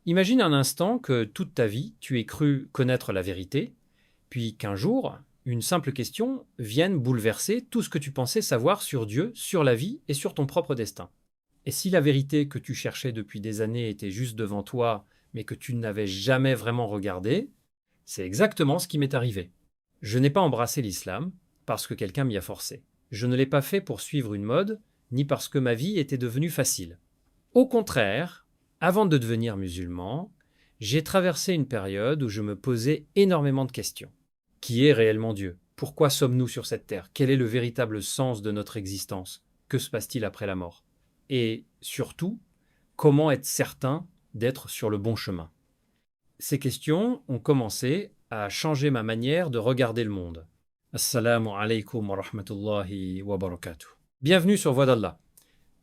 Imagine un instant que toute ta vie, tu aies cru connaître la vérité, puis qu'un jour, une simple question vienne bouleverser tout ce que tu pensais savoir sur Dieu, sur la vie et sur ton propre destin. Et si la vérité que tu cherchais depuis des années était juste devant toi, mais que tu n'avais jamais vraiment regardée, c'est exactement ce qui m'est arrivé. Je n'ai pas embrassé l'islam parce que quelqu'un m'y a forcé. Je ne l'ai pas fait pour suivre une mode, ni parce que ma vie était devenue facile. Au contraire, avant de devenir musulman, j'ai traversé une période où je me posais énormément de questions. Qui est réellement Dieu? Pourquoi sommes-nous sur cette terre? Quel est le véritable sens de notre existence? Que se passe-t-il après la mort? Et surtout, comment être certain d'être sur le bon chemin? Ces questions ont commencé à changer ma manière de regarder le monde. Assalamu alaikum wa rahmatullahi wa barakatuh. Bienvenue sur Voix d'Allah,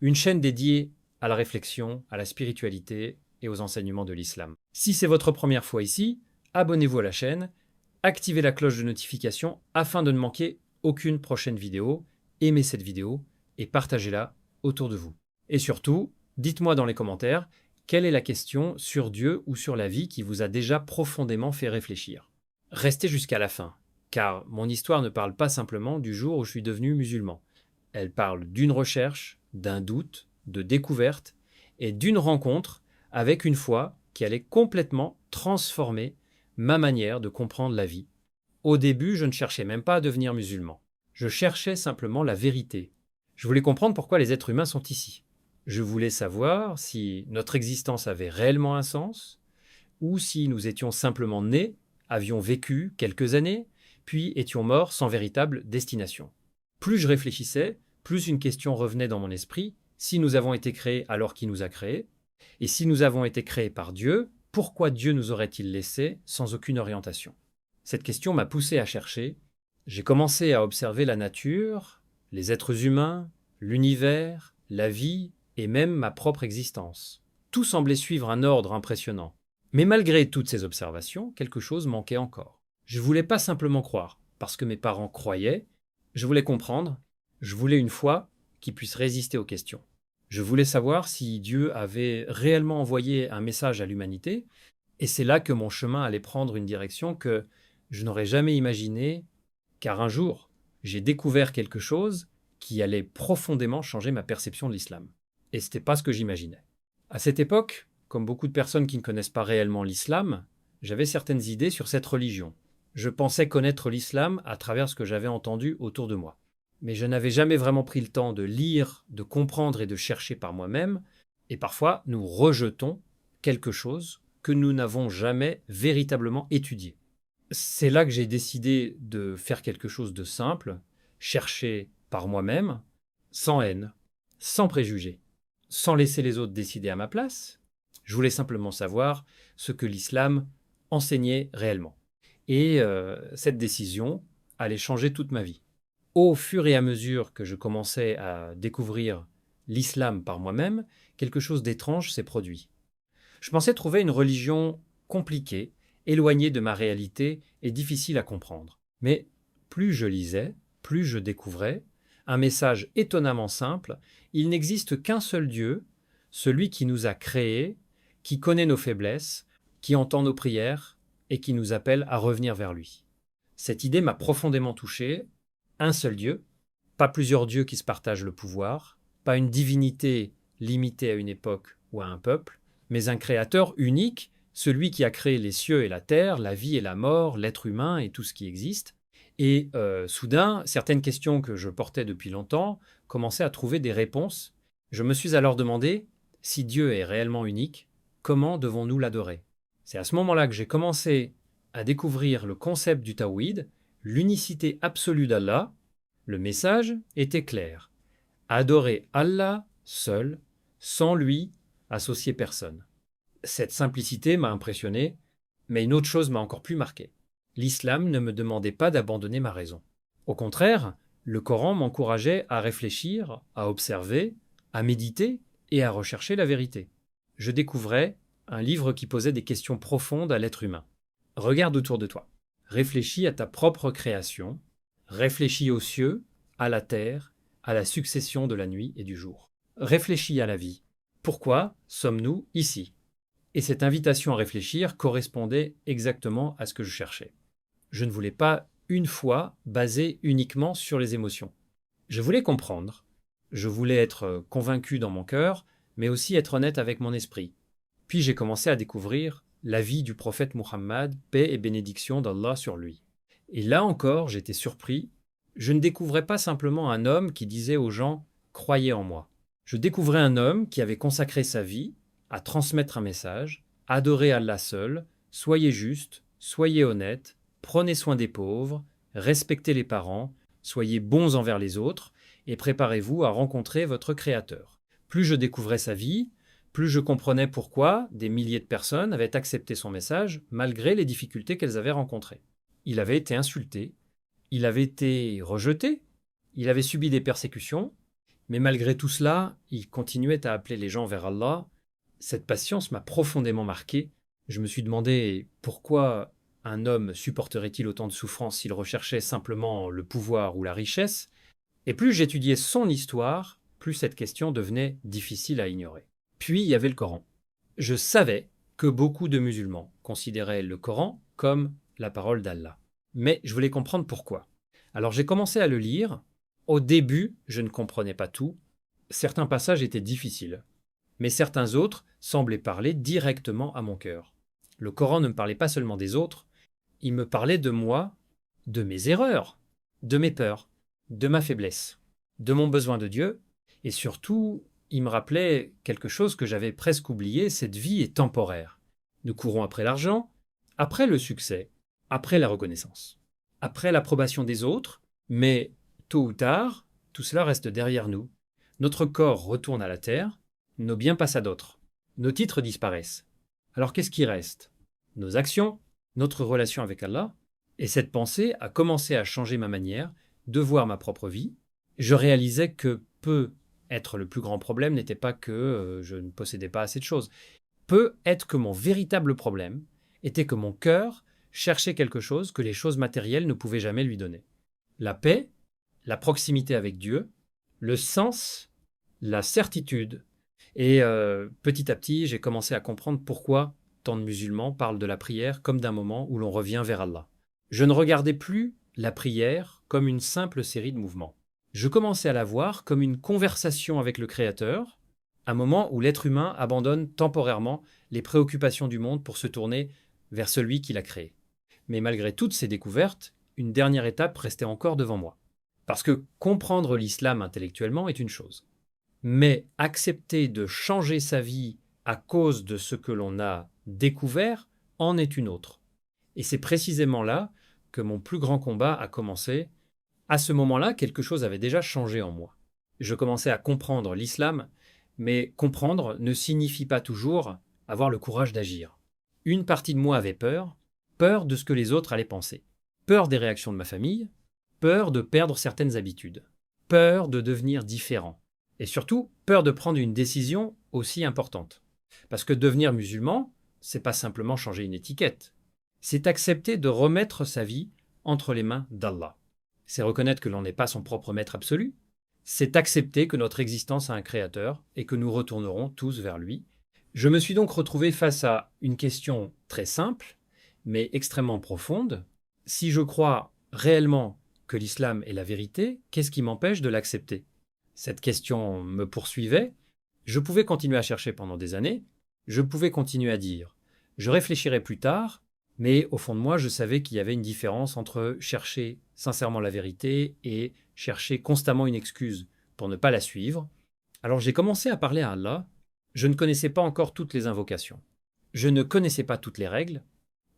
une chaîne dédiée à la réflexion, à la spiritualité et aux enseignements de l'islam. Si c'est votre première fois ici, abonnez-vous à la chaîne, activez la cloche de notification afin de ne manquer aucune prochaine vidéo, aimez cette vidéo et partagez-la autour de vous. Et surtout, dites-moi dans les commentaires quelle est la question sur Dieu ou sur la vie qui vous a déjà profondément fait réfléchir. Restez jusqu'à la fin, car mon histoire ne parle pas simplement du jour où je suis devenu musulman. Elle parle d'une recherche, d'un doute, de découverte et d'une rencontre avec une foi qui allait complètement transformer ma manière de comprendre la vie. Au début, je ne cherchais même pas à devenir musulman. Je cherchais simplement la vérité. Je voulais comprendre pourquoi les êtres humains sont ici. Je voulais savoir si notre existence avait réellement un sens, ou si nous étions simplement nés, avions vécu quelques années, puis étions morts sans véritable destination. Plus je réfléchissais, plus une question revenait dans mon esprit: si nous avons été créés, alors qui nous a créés? Et si nous avons été créés par Dieu, pourquoi Dieu nous aurait-il laissés sans aucune orientation? Cette question m'a poussé à chercher. J'ai commencé à observer la nature, les êtres humains, l'univers, la vie et même ma propre existence. Tout semblait suivre un ordre impressionnant. Mais malgré toutes ces observations, quelque chose manquait encore. Je ne voulais pas simplement croire, parce que mes parents croyaient, je voulais comprendre, je voulais une foi qui puisse résister aux questions. Je voulais savoir si Dieu avait réellement envoyé un message à l'humanité, et c'est là que mon chemin allait prendre une direction que je n'aurais jamais imaginée, car un jour, j'ai découvert quelque chose qui allait profondément changer ma perception de l'islam. Et ce n'était pas ce que j'imaginais. À cette époque, comme beaucoup de personnes qui ne connaissent pas réellement l'islam, j'avais certaines idées sur cette religion. Je pensais connaître l'islam à travers ce que j'avais entendu autour de moi. Mais je n'avais jamais vraiment pris le temps de lire, de comprendre et de chercher par moi-même, et parfois nous rejetons quelque chose que nous n'avons jamais véritablement étudié. C'est là que j'ai décidé de faire quelque chose de simple, chercher par moi-même, sans haine, sans préjugés, sans laisser les autres décider à ma place. Je voulais simplement savoir ce que l'islam enseignait réellement. Et cette décision allait changer toute ma vie. Au fur et à mesure que je commençais à découvrir l'islam par moi-même, quelque chose d'étrange s'est produit. Je pensais trouver une religion compliquée, éloignée de ma réalité et difficile à comprendre. Mais plus je lisais, plus je découvrais un message étonnamment simple: il n'existe qu'un seul Dieu, celui qui nous a créés, qui connaît nos faiblesses, qui entend nos prières et qui nous appelle à revenir vers lui. Cette idée m'a profondément touché. Un seul Dieu, pas plusieurs dieux qui se partagent le pouvoir, pas une divinité limitée à une époque ou à un peuple, mais un créateur unique, celui qui a créé les cieux et la terre, la vie et la mort, l'être humain et tout ce qui existe. Et soudain, certaines questions que je portais depuis longtemps commençaient à trouver des réponses. Je me suis alors demandé: si Dieu est réellement unique, comment devons-nous l'adorer? C'est à ce moment-là que j'ai commencé à découvrir le concept du Tawhid, l'unicité absolue d'Allah. Le message était clair: adorer Allah seul, sans lui associer personne. Cette simplicité m'a impressionné, mais une autre chose m'a encore plus marqué. L'islam ne me demandait pas d'abandonner ma raison. Au contraire, le Coran m'encourageait à réfléchir, à observer, à méditer et à rechercher la vérité. Je découvrais un livre qui posait des questions profondes à l'être humain. Regarde autour de toi. Réfléchis à ta propre création. Réfléchis aux cieux, à la terre, à la succession de la nuit et du jour. Réfléchis à la vie. Pourquoi sommes-nous ici? Et cette invitation à réfléchir correspondait exactement à ce que je cherchais. Je ne voulais pas, une fois, baser uniquement sur les émotions. Je voulais comprendre. Je voulais être convaincu dans mon cœur, mais aussi être honnête avec mon esprit. Puis j'ai commencé à découvrir la vie du prophète Muhammad, paix et bénédiction d'Allah sur lui. Et là encore, j'étais surpris. Je ne découvrais pas simplement un homme qui disait aux gens « croyez en moi ». Je découvrais un homme qui avait consacré sa vie à transmettre un message, adorez Allah seul, soyez juste, soyez honnête, prenez soin des pauvres, respectez les parents, soyez bons envers les autres et préparez-vous à rencontrer votre Créateur. Plus je découvrais sa vie, plus je comprenais pourquoi des milliers de personnes avaient accepté son message malgré les difficultés qu'elles avaient rencontrées. Il avait été insulté, il avait été rejeté, il avait subi des persécutions, mais malgré tout cela, il continuait à appeler les gens vers Allah. Cette patience m'a profondément marqué. Je me suis demandé pourquoi un homme supporterait-il autant de souffrances s'il recherchait simplement le pouvoir ou la richesse. Et plus j'étudiais son histoire, plus cette question devenait difficile à ignorer. Puis il y avait le Coran. Je savais que beaucoup de musulmans considéraient le Coran comme la parole d'Allah. Mais je voulais comprendre pourquoi. Alors j'ai commencé à le lire. Au début, je ne comprenais pas tout. Certains passages étaient difficiles, mais certains autres semblaient parler directement à mon cœur. Le Coran ne me parlait pas seulement des autres, il me parlait de moi, de mes erreurs, de mes peurs, de ma faiblesse, de mon besoin de Dieu, et surtout, il me rappelait quelque chose que j'avais presque oublié, cette vie est temporaire. Nous courons après l'argent, après le succès, après la reconnaissance, après l'approbation des autres, mais tôt ou tard, tout cela reste derrière nous. Notre corps retourne à la terre, nos biens passent à d'autres, nos titres disparaissent. Alors qu'est-ce qui reste? Nos actions, notre relation avec Allah, et cette pensée a commencé à changer ma manière de voir ma propre vie. Je réalisais que être le plus grand problème n'était pas que je ne possédais pas assez de choses. Peut être que mon véritable problème était que mon cœur cherchait quelque chose que les choses matérielles ne pouvaient jamais lui donner. La paix, la proximité avec Dieu, le sens, la certitude. Et petit à petit, j'ai commencé à comprendre pourquoi tant de musulmans parlent de la prière comme d'un moment où l'on revient vers Allah. Je ne regardais plus la prière comme une simple série de mouvements. Je commençais à la voir comme une conversation avec le Créateur, un moment où l'être humain abandonne temporairement les préoccupations du monde pour se tourner vers celui qui l'a créé. Mais malgré toutes ces découvertes, une dernière étape restait encore devant moi. Parce que comprendre l'islam intellectuellement est une chose. Mais accepter de changer sa vie à cause de ce que l'on a découvert en est une autre. Et c'est précisément là que mon plus grand combat a commencé. À ce moment-là, quelque chose avait déjà changé en moi. Je commençais à comprendre l'islam, mais comprendre ne signifie pas toujours avoir le courage d'agir. Une partie de moi avait peur, peur de ce que les autres allaient penser, peur des réactions de ma famille, peur de perdre certaines habitudes, peur de devenir différent, et surtout peur de prendre une décision aussi importante. Parce que devenir musulman, c'est pas simplement changer une étiquette, c'est accepter de remettre sa vie entre les mains d'Allah. C'est reconnaître que l'on n'est pas son propre maître absolu, c'est accepter que notre existence a un créateur et que nous retournerons tous vers lui. Je me suis donc retrouvé face à une question très simple, mais extrêmement profonde. Si je crois réellement que l'islam est la vérité, qu'est-ce qui m'empêche de l'accepter? Cette question me poursuivait. Je pouvais continuer à chercher pendant des années. Je pouvais continuer à dire « je réfléchirai plus tard », mais au fond de moi, je savais qu'il y avait une différence entre chercher sincèrement la vérité et chercher constamment une excuse pour ne pas la suivre. Alors j'ai commencé à parler à Allah. Je ne connaissais pas encore toutes les invocations. Je ne connaissais pas toutes les règles.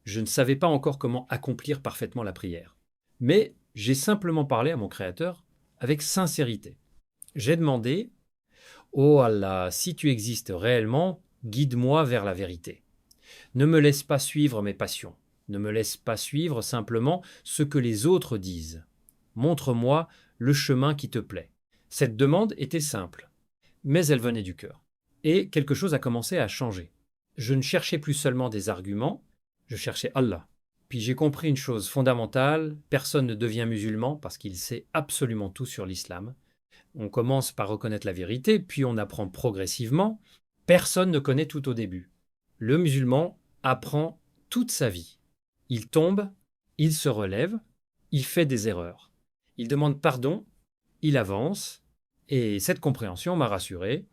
Je ne savais pas encore comment accomplir parfaitement la prière. Mais j'ai simplement parlé à mon Créateur avec sincérité. J'ai demandé « Oh Allah, si tu existes réellement, guide-moi vers la vérité. Ne me laisse pas suivre mes passions. Ne me laisse pas suivre simplement ce que les autres disent. Montre-moi le chemin qui te plaît. » Cette demande était simple, mais elle venait du cœur. Et quelque chose a commencé à changer. Je ne cherchais plus seulement des arguments, je cherchais Allah. Puis j'ai compris une chose fondamentale, personne ne devient musulman parce qu'il sait absolument tout sur l'islam. On commence par reconnaître la vérité, puis on apprend progressivement. Personne ne connaît tout au début. Le musulman apprend toute sa vie. Il tombe, il se relève, il fait des erreurs. Il demande pardon, il avance, et cette compréhension m'a rassuré.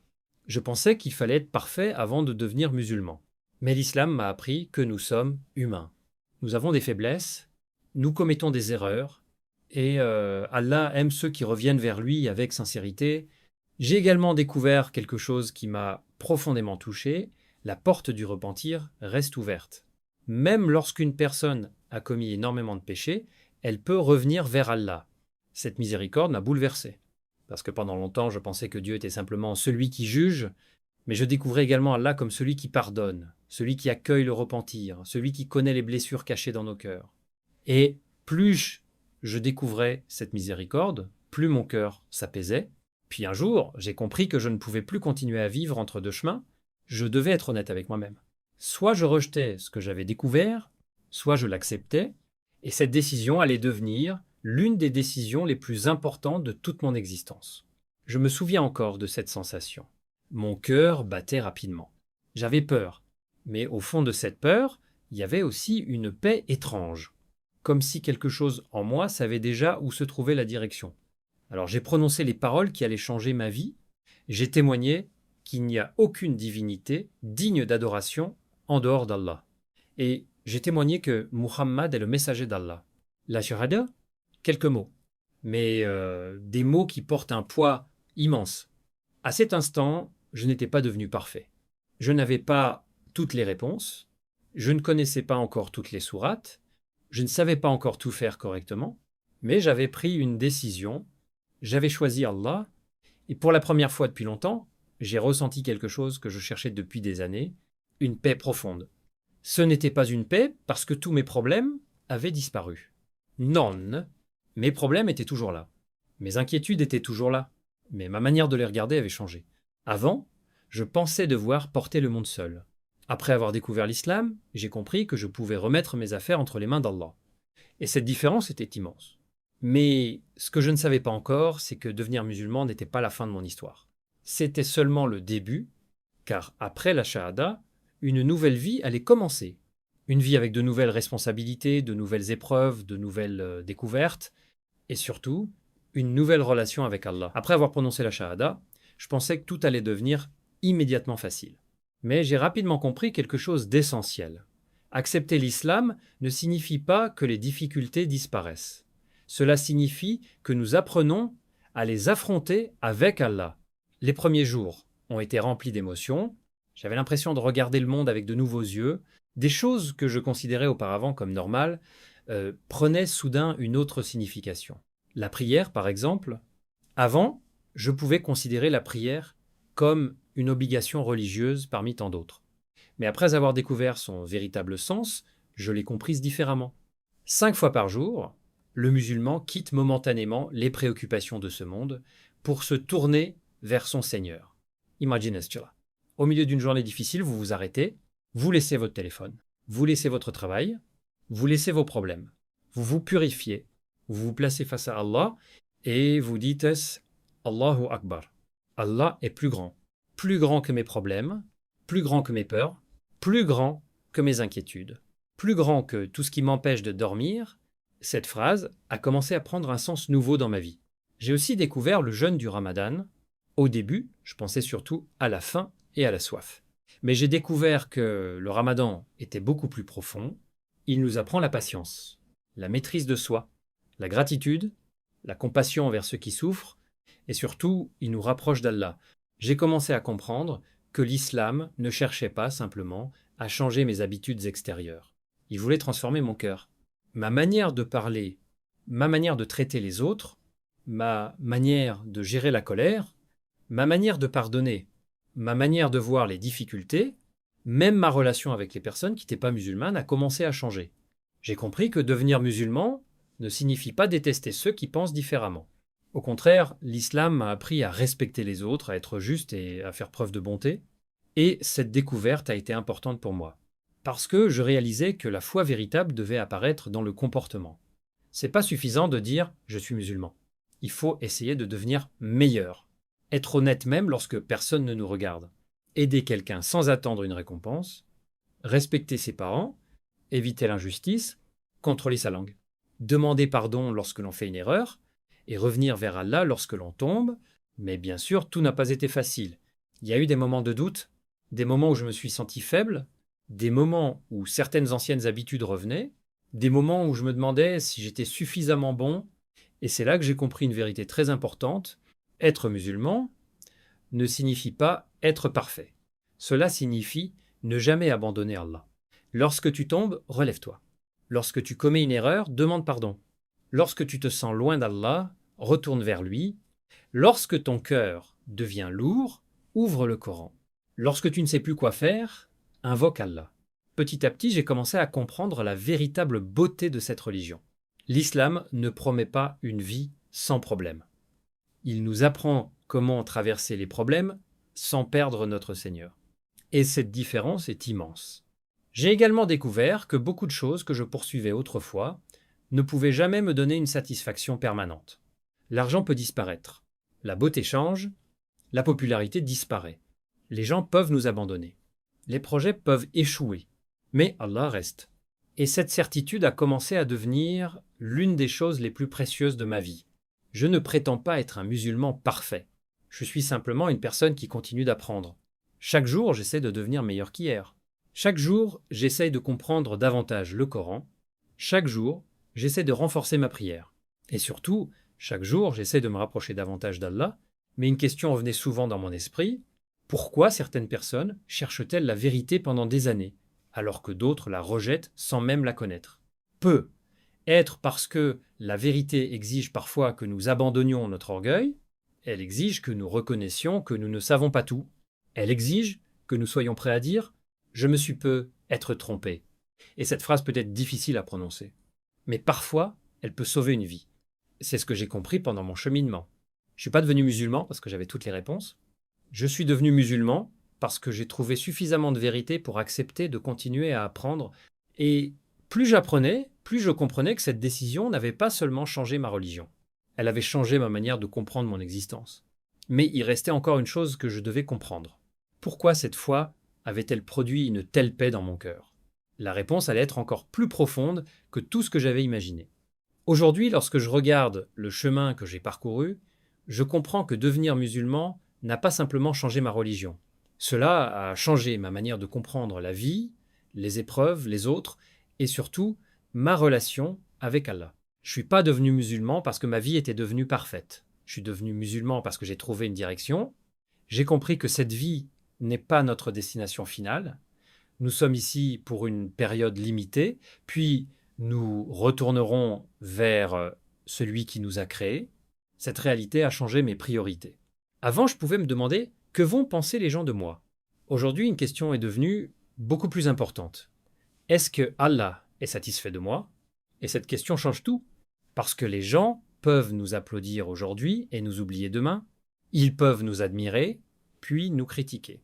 Je pensais qu'il fallait être parfait avant de devenir musulman. Mais l'islam m'a appris que nous sommes humains. Nous avons des faiblesses, nous commettons des erreurs, et Allah aime ceux qui reviennent vers lui avec sincérité. J'ai également découvert quelque chose qui m'a profondément touché. La porte du repentir reste ouverte. Même lorsqu'une personne a commis énormément de péchés, elle peut revenir vers Allah. Cette miséricorde m'a bouleversé. Parce que pendant longtemps, je pensais que Dieu était simplement celui qui juge, mais je découvrais également Allah comme celui qui pardonne, celui qui accueille le repentir, celui qui connaît les blessures cachées dans nos cœurs. Et plus je découvrais cette miséricorde, plus mon cœur s'apaisait. Puis un jour, j'ai compris que je ne pouvais plus continuer à vivre entre deux chemins. Je devais être honnête avec moi-même. Soit je rejetais ce que j'avais découvert, soit je l'acceptais, et cette décision allait devenir l'une des décisions les plus importantes de toute mon existence. Je me souviens encore de cette sensation. Mon cœur battait rapidement. J'avais peur, mais au fond de cette peur, il y avait aussi une paix étrange, comme si quelque chose en moi savait déjà où se trouvait la direction. Alors j'ai prononcé les paroles qui allaient changer ma vie, j'ai témoigné qu'il n'y a aucune divinité digne d'adoration en dehors d'Allah. Et j'ai témoigné que Muhammad est le messager d'Allah. La shahada, quelques mots, mais des mots qui portent un poids immense. À cet instant, je n'étais pas devenu parfait. Je n'avais pas toutes les réponses, je ne connaissais pas encore toutes les sourates, je ne savais pas encore tout faire correctement, mais j'avais pris une décision, j'avais choisi Allah, et pour la première fois depuis longtemps, j'ai ressenti quelque chose que je cherchais depuis des années, une paix profonde. Ce n'était pas une paix parce que tous mes problèmes avaient disparu. Non, mes problèmes étaient toujours là. Mes inquiétudes étaient toujours là, mais ma manière de les regarder avait changé. Avant, je pensais devoir porter le monde seul. Après avoir découvert l'islam, j'ai compris que je pouvais remettre mes affaires entre les mains d'Allah. Et cette différence était immense. Mais ce que je ne savais pas encore, c'est que devenir musulman n'était pas la fin de mon histoire. C'était seulement le début, car après la shahada, une nouvelle vie allait commencer. Une vie avec de nouvelles responsabilités, de nouvelles épreuves, de nouvelles découvertes, et surtout, une nouvelle relation avec Allah. Après avoir prononcé la shahada, je pensais que tout allait devenir immédiatement facile. Mais j'ai rapidement compris quelque chose d'essentiel. Accepter l'islam ne signifie pas que les difficultés disparaissent. Cela signifie que nous apprenons à les affronter avec Allah. Les premiers jours ont été remplis d'émotions. J'avais l'impression de regarder le monde avec de nouveaux yeux. Des choses que je considérais auparavant comme normales prenaient soudain une autre signification. La prière, par exemple. Avant, je pouvais considérer la prière comme une obligation religieuse parmi tant d'autres. Mais après avoir découvert son véritable sens, je l'ai comprise différemment. 5 fois par jour, le musulman quitte momentanément les préoccupations de ce monde pour se tourner vers son Seigneur. Imaginez cela. Au milieu d'une journée difficile, vous vous arrêtez, vous laissez votre téléphone, vous laissez votre travail, vous laissez vos problèmes, vous vous purifiez, vous vous placez face à Allah et vous dites « Allahu Akbar ». Allah est plus grand que mes problèmes, plus grand que mes peurs, plus grand que mes inquiétudes, plus grand que tout ce qui m'empêche de dormir. Cette phrase a commencé à prendre un sens nouveau dans ma vie. J'ai aussi découvert le jeûne du Ramadan. Au début, je pensais surtout à la faim et à la soif. Mais j'ai découvert que le Ramadan était beaucoup plus profond. Il nous apprend la patience, la maîtrise de soi, la gratitude, la compassion envers ceux qui souffrent, et surtout, il nous rapproche d'Allah. J'ai commencé à comprendre que l'islam ne cherchait pas simplement à changer mes habitudes extérieures. Il voulait transformer mon cœur. Ma manière de parler, ma manière de traiter les autres, ma manière de gérer la colère, ma manière de pardonner, ma manière de voir les difficultés, même ma relation avec les personnes qui n'étaient pas musulmanes a commencé à changer. J'ai compris que devenir musulman ne signifie pas détester ceux qui pensent différemment. Au contraire, l'islam m'a appris à respecter les autres, à être juste et à faire preuve de bonté. Et cette découverte a été importante pour moi. Parce que je réalisais que la foi véritable devait apparaître dans le comportement. C'est pas suffisant de dire « je suis musulman ». Il faut essayer de devenir meilleur. Être honnête même lorsque personne ne nous regarde. Aider quelqu'un sans attendre une récompense. respecter ses parents, éviter l'injustice, contrôler sa langue, demander pardon lorsque l'on fait une erreur, et revenir vers Allah lorsque l'on tombe. Mais bien sûr, tout n'a pas été facile. Il y a eu des moments de doute, des moments où je me suis senti faible, des moments où certaines anciennes habitudes revenaient, des moments où je me demandais si j'étais suffisamment bon, et c'est là que j'ai compris une vérité très importante. Être musulman ne signifie pas être parfait. Cela signifie ne jamais abandonner Allah. Lorsque tu tombes, relève-toi. Lorsque tu commets une erreur, demande pardon. Lorsque tu te sens loin d'Allah, retourne vers lui. Lorsque ton cœur devient lourd, ouvre le Coran. Lorsque tu ne sais plus quoi faire, invoque Allah. Petit à petit, j'ai commencé à comprendre la véritable beauté de cette religion. L'islam ne promet pas une vie sans problème. Il nous apprend comment traverser les problèmes sans perdre notre Seigneur. Et cette différence est immense. J'ai également découvert que beaucoup de choses que je poursuivais autrefois ne pouvaient jamais me donner une satisfaction permanente. L'argent peut disparaître, la beauté change, la popularité disparaît. Les gens peuvent nous abandonner. Les projets peuvent échouer. Mais Allah reste. Et cette certitude a commencé à devenir l'une des choses les plus précieuses de ma vie. Je ne prétends pas être un musulman parfait. Je suis simplement une personne qui continue d'apprendre. Chaque jour, j'essaie de devenir meilleur qu'hier. Chaque jour, j'essaie de comprendre davantage le Coran. Chaque jour, j'essaie de renforcer ma prière. Et surtout, chaque jour, j'essaie de me rapprocher davantage d'Allah. Mais une question revenait souvent dans mon esprit. Pourquoi certaines personnes cherchent-elles la vérité pendant des années, alors que d'autres la rejettent sans même la connaître? Peut être parce que la vérité exige parfois que nous abandonnions notre orgueil, elle exige que nous reconnaissions que nous ne savons pas tout, elle exige que nous soyons prêts à dire « je me suis peu être trompé ». Et cette phrase peut être difficile à prononcer. Mais parfois, elle peut sauver une vie. C'est ce que j'ai compris pendant mon cheminement. Je ne suis pas devenu musulman parce que j'avais toutes les réponses. Je suis devenu musulman parce que j'ai trouvé suffisamment de vérité pour accepter de continuer à apprendre. Et plus j'apprenais, plus je comprenais que cette décision n'avait pas seulement changé ma religion. Elle avait changé ma manière de comprendre mon existence. Mais il restait encore une chose que je devais comprendre. Pourquoi cette foi avait-elle produit une telle paix dans mon cœur? La réponse allait être encore plus profonde que tout ce que j'avais imaginé. Aujourd'hui, lorsque je regarde le chemin que j'ai parcouru, je comprends que devenir musulman n'a pas simplement changé ma religion. Cela a changé ma manière de comprendre la vie, les épreuves, les autres, et surtout ma relation avec Allah. Je ne suis pas devenu musulman parce que ma vie était devenue parfaite. Je suis devenu musulman parce que j'ai trouvé une direction. J'ai compris que cette vie n'est pas notre destination finale. Nous sommes ici pour une période limitée, puis nous retournerons vers celui qui nous a créés. Cette réalité a changé mes priorités. Avant, je pouvais me demander que vont penser les gens de moi. Aujourd'hui, une question est devenue beaucoup plus importante. Est-ce que Allah est satisfait de moi? Et cette question change tout, parce que les gens peuvent nous applaudir aujourd'hui et nous oublier demain. Ils peuvent nous admirer, puis nous critiquer.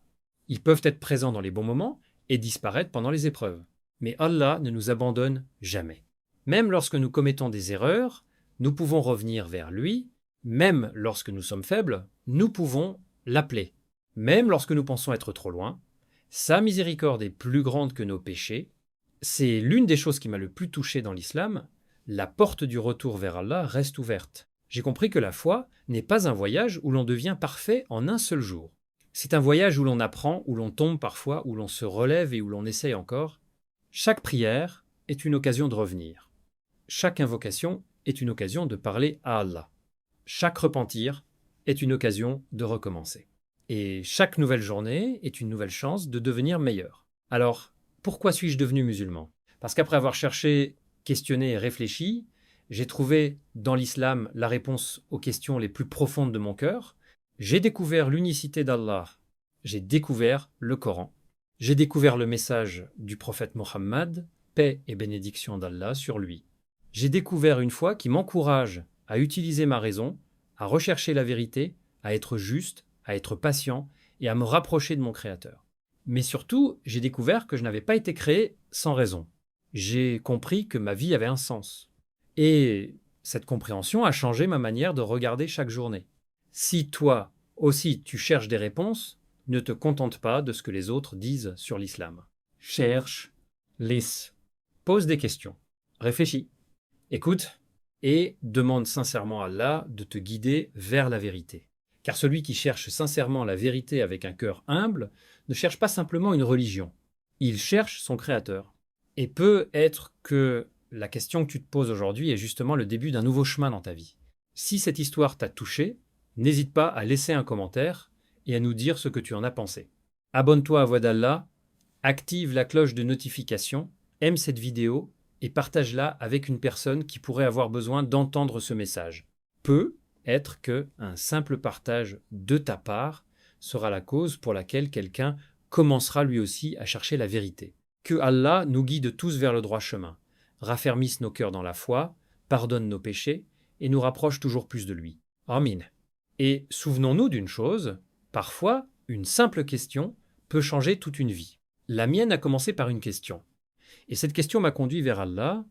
Ils peuvent être présents dans les bons moments et disparaître pendant les épreuves. Mais Allah ne nous abandonne jamais. Même lorsque nous commettons des erreurs, nous pouvons revenir vers lui. Même lorsque nous sommes faibles, nous pouvons l'appeler. Même lorsque nous pensons être trop loin, sa miséricorde est plus grande que nos péchés. C'est l'une des choses qui m'a le plus touché dans l'islam. La porte du retour vers Allah reste ouverte. J'ai compris que la foi n'est pas un voyage où l'on devient parfait en un seul jour. C'est un voyage où l'on apprend, où l'on tombe parfois, où l'on se relève et où l'on essaye encore. Chaque prière est une occasion de revenir. Chaque invocation est une occasion de parler à Allah. Chaque repentir est une occasion de recommencer. Et chaque nouvelle journée est une nouvelle chance de devenir meilleur. Alors, pourquoi suis-je devenu musulman? Parce qu'après avoir cherché, questionné et réfléchi, j'ai trouvé dans l'islam la réponse aux questions les plus profondes de mon cœur. J'ai découvert l'unicité d'Allah. J'ai découvert le Coran. J'ai découvert le message du prophète Mohammed, paix et bénédiction d'Allah sur lui. J'ai découvert une foi qui m'encourage à utiliser ma raison, à rechercher la vérité, à être juste, à être patient et à me rapprocher de mon Créateur. Mais surtout, j'ai découvert que je n'avais pas été créé sans raison. J'ai compris que ma vie avait un sens. Et cette compréhension a changé ma manière de regarder chaque journée. Si toi aussi tu cherches des réponses, ne te contente pas de ce que les autres disent sur l'islam. cherche, lis. Pose des questions. Réfléchis. Écoute et demande sincèrement à Allah de te guider vers la vérité. Car celui qui cherche sincèrement la vérité avec un cœur humble ne cherche pas simplement une religion. Il cherche son Créateur. Et peut être que la question que tu te poses aujourd'hui est justement le début d'un nouveau chemin dans ta vie. Si cette histoire t'a touché, n'hésite pas à laisser un commentaire et à nous dire ce que tu en as pensé. Abonne-toi à Voix d'Allah, active la cloche de notification, aime cette vidéo et partage-la avec une personne qui pourrait avoir besoin d'entendre ce message. Peut être que un simple partage de ta part sera la cause pour laquelle quelqu'un commencera lui aussi à chercher la vérité. Que Allah nous guide tous vers le droit chemin, raffermisse nos cœurs dans la foi, pardonne nos péchés et nous rapproche toujours plus de lui. Amin. Et souvenons-nous d'une chose, parfois, une simple question peut changer toute une vie. La mienne a commencé par une question. Et cette question m'a conduit vers Allah